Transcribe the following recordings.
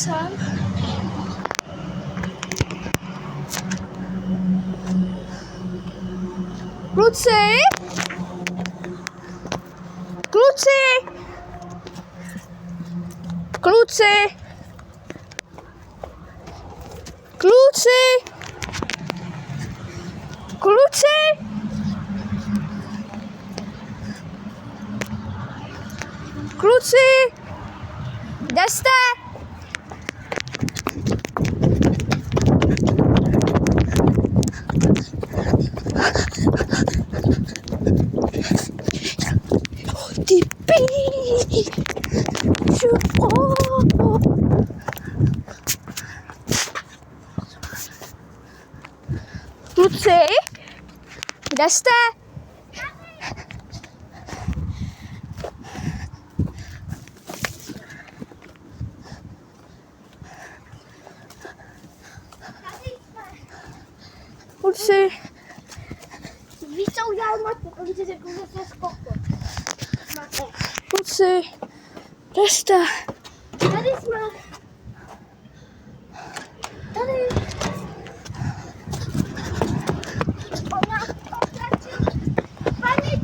jsem. Kluci! Kluci! Kluci! Kluci! Kluci! Kluci! Kde jste? Ty píš! Kluci? Kde jste? Kluci? Víš, co udělal Matej? On ti řekl, že se skokl. Matej. Kluci? Kde jste? Tady jsme. Tady. Ona otáčí. Pane,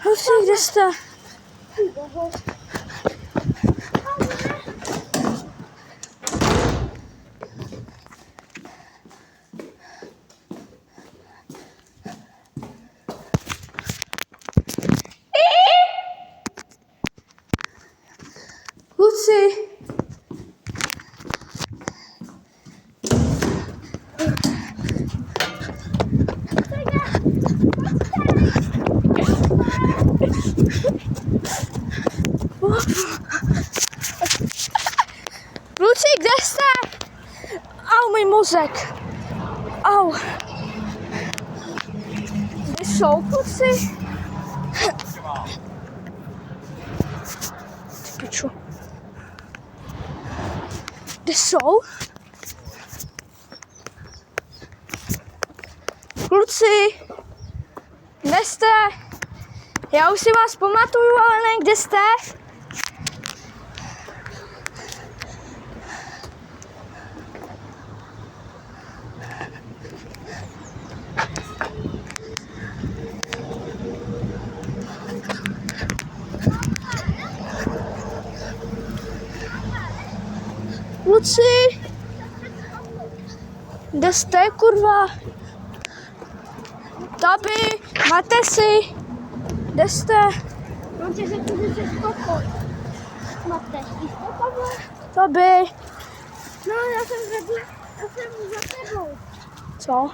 Kluci, kde jste? Kluci! Kluci, kde jste? Au, můj mozek. Au. Kde jsou kluci? Ty piču. Kde jsou? Kluci, kde jste? Já už si vás pamatuju, ale ne, kde jste? Kluci, kde jste, kurva? Tabi, máte si, kde jste? on ti řekl, že se skokl. Matej, víš to, Pavle? Tabi, No, já jsem za tebou. co?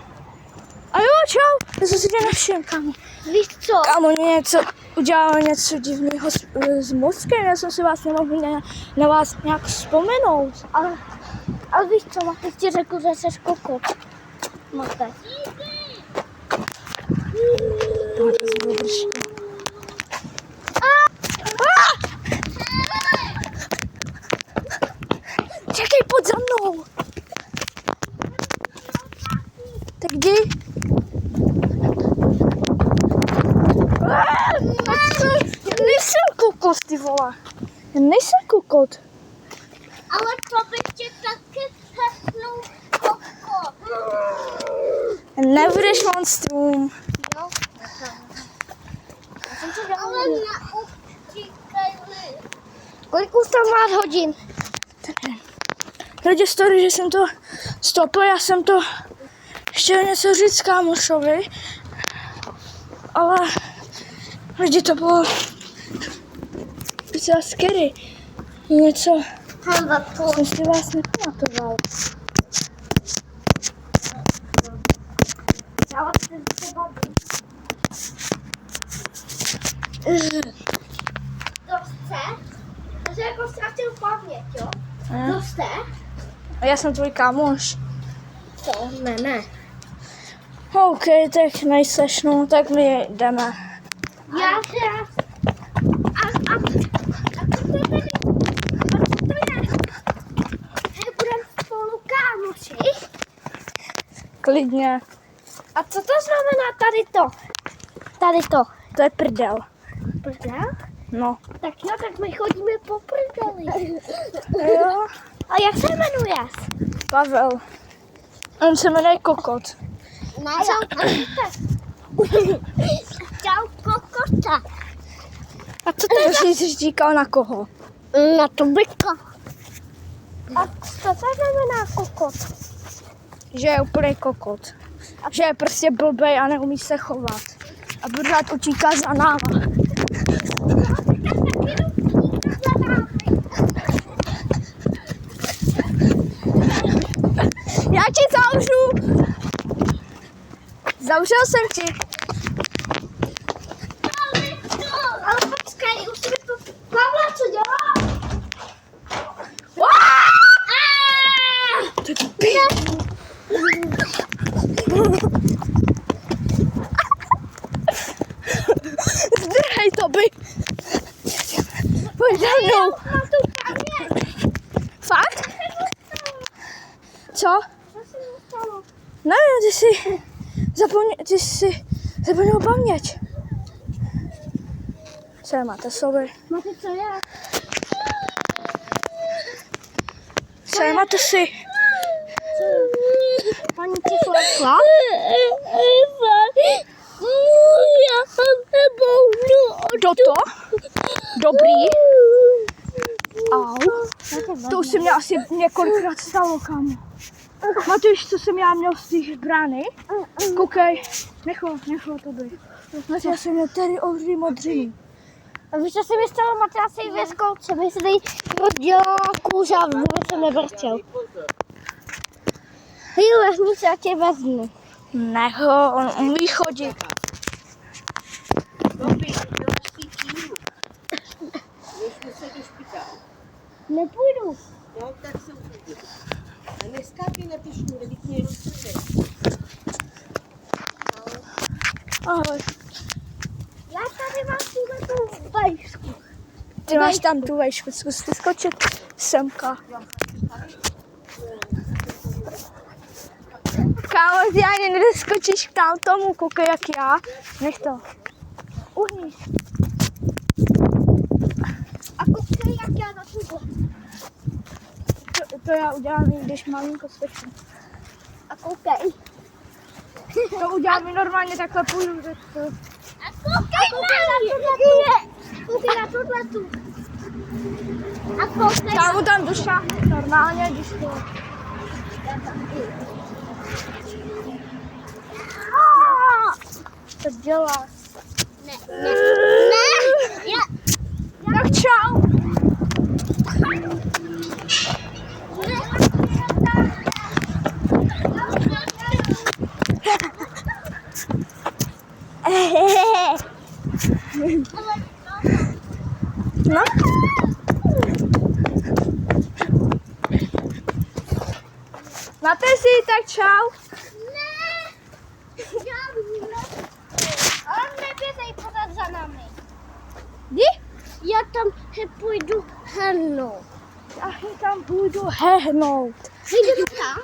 A jo, čau, já jsem si tě nevšiml, kámo. Víš co? Kámo, něco, udělal něco divného s mozkem, já jsem si vás nemohl na vás nějak vzpomenout. Ale víš co, Matej ti řekl, že se skokl. Matej. Čekej, pojď za mnou. Tak jdi. Já nejsem kokot, ty vole. Já nejsem kokot. Ale to by tě taky hepnul kokot. Nebudeš monstrum. Jo? Já jsem to dělala. Ale neutíkej. Kolik už tam máš hodin? Lidi story, že jsem to stopil, já jsem to chtěl něco říct kámošovi, ale lidi to bylo docela scary. Něco jsem si vás nepamatoval. Já vás se bavím. To chce? To se jako ztratil paměť, jo? To chce? A já jsem tvůj kámoš. To? Ne. OK, tak nejseš, no, tak my jdeme. Já se... A co to je? Budeme spolu kámoši? Klidně. A co to znamená tady to? Tady to. To je prdel. Prdel? No. Tak jo, tak my chodíme po prdeli. Jo. A jak se jmenuješ? Pavel. On se jmenuje Kokot. Čau, kokota. A co ty jsi říkal na koho? Na to byka. A co to znamená kokot? Že je úplně kokot. Že je prostě blbej a neumí se chovat. A pořád utíká za náma. Já ti zavřu. Zavřel jsem ti. Ale počkej, už mi to... Pavla, co dělá? Zdrhej to by. Pojď za mnou. Mám tu paměť. Fakt? Co? Co se mi stalo? Nevím, ty jsi zapomněl paměť. Co je, máte sobě? Máte co je? Co je, máte si? Paní ti flekla? Toto? Dobrý. Au. To už se mě asi několikrát stalo, kámo. Matuješ, co jsem já měl z těch brány? Koukej. Necho to být. Já jsem měl tady obří modřiny. A víš, co se mi stalo, Matyási ve školce? Mi se tady rozdělala kůže a vůbec jsem nevrtěl. Hej, lehni se, já tě vezmu. Neho, on umí chodit. Nepůjdu. No, tak se uvidí. A neskápej na ty šňůry, teď mě rozsudí. Ahoj. Já tady mám tu vejšku. Ty máš tam tu vejšku, zkus vyskočit semka. Kámo, ty ani nedoskočíš k tam tomu, koukej jak já. Nech to. Uhni. A koukej, jak já na tu. To já udělám, když malinko skočím. A koukej. To udělám i normálně, takhle půjdu. A koukej na tuhle. Koukej na tuhle tu. A koukej. Kámo tam došáhne normálně, když to... Co děláš? Ne. Já. Tak čau. No. Máte si, tak čau. Ne. Ale nebězej pořád za námi. Jdi. Já tam půjdu hrnout. Já tam půjdu hehnout. Jdeme tam?